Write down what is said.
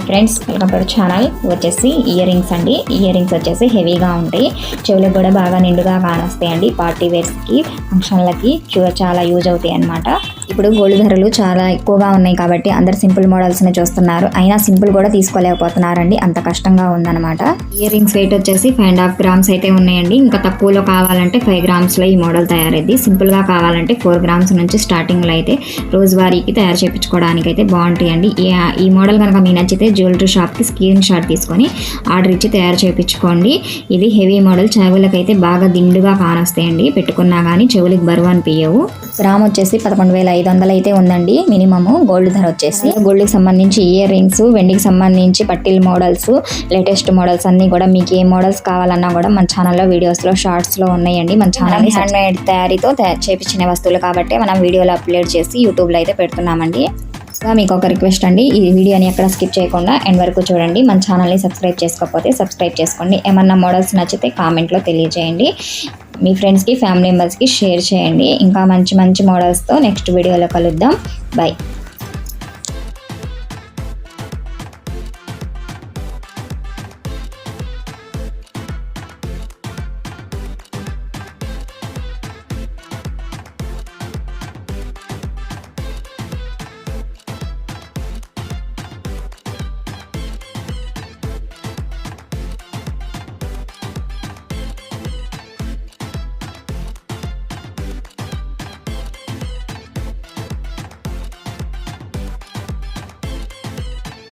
Friends, welcome to channel. వచ్చేసి ear rings అండి. Ear rings వచ్చేసి హెవీగా ఉంటాయి, చెవులకు కూడా బాగా నిండుగా కానొస్తాయి అండి. పార్టీ వేర్స్కి, ఫంక్షన్లకి చాలా యూజ్ అవుతాయి అన్నమాట. ఇప్పుడు గోల్డ్ ధరలు చాలా ఎక్కువగా ఉన్నాయి కాబట్టి అందరు సింపుల్ మోడల్స్ని చూస్తున్నారు. అయినా సింపుల్ కూడా తీసుకోలేకపోతున్నారండి, అంత కష్టంగా ఉందన్నమాట. ఇయర్ రింగ్స్ వెయిట్ వచ్చేసి 5.5 గ్రామ్స్ అయితే ఉన్నాయండి. ఇంకా తక్కువలో కావాలంటే 5 గ్రామ్స్లో ఈ మోడల్ తయారైంది. సింపుల్గా కావాలంటే 4 గ్రామ్స్ నుంచి స్టార్టింగ్లో అయితే రోజువారీకి తయారు చేయించుకోవడానికి అయితే బాగుంటాయండి. ఈ మోడల్ కనుక మీకు నచ్చితే జ్యువెలరీ షాప్కి స్క్రీన్ షాట్ తీసుకొని ఆర్డర్ ఇచ్చి తయారు చేయించుకోండి. ఇది హెవీ మోడల్, చెవులకైతే బాగా దిండుగా కానొస్తాయండి. పెట్టుకున్నా కానీ చెవులకు బరువు అనిపించవు. గ్రామ్ వచ్చేసి 11,500 అయితే ఉందండి మినిమము గోల్డ్ ధర వచ్చేసి. గోల్డ్కి సంబంధించి ఇయర్ రింగ్స్, వెండికి సంబంధించి పట్టీల మోడల్స్, లేటెస్ట్ మోడల్స్ అన్నీ కూడా మీకు ఏ మోడల్స్ కావాలన్నా కూడా మన ఛానల్లో వీడియోస్లో షార్ట్స్లో ఉన్నాయండి. మన ఛానల్ హ్యాండ్ మేడ్ తయారీతో చేపించిన వస్తువులు కాబట్టి మనం వీడియోలో అప్లోడ్ చేసి యూట్యూబ్లో అయితే పెడుతున్నామండి. సో మీకు ఒక రిక్వెస్ట్ అండి, ఈ వీడియోని ఎక్కడ స్కిప్ చేయకుండా ఎండ్ వరకు చూడండి. మన ఛానల్ని సబ్స్క్రైబ్ చేసుకోకపోతే సబ్స్క్రైబ్ చేసుకోండి. ఏమన్నా మోడల్స్ నచ్చితే కామెంట్లో తెలియజేయండి. మీ ఫ్రెండ్స్కి, ఫ్యామిలీ మెంబర్స్కి షేర్ చేయండి. ఇంకా మంచి మంచి మోడల్స్తో నెక్స్ట్ వీడియోలో కలుద్దాం. బాయ్.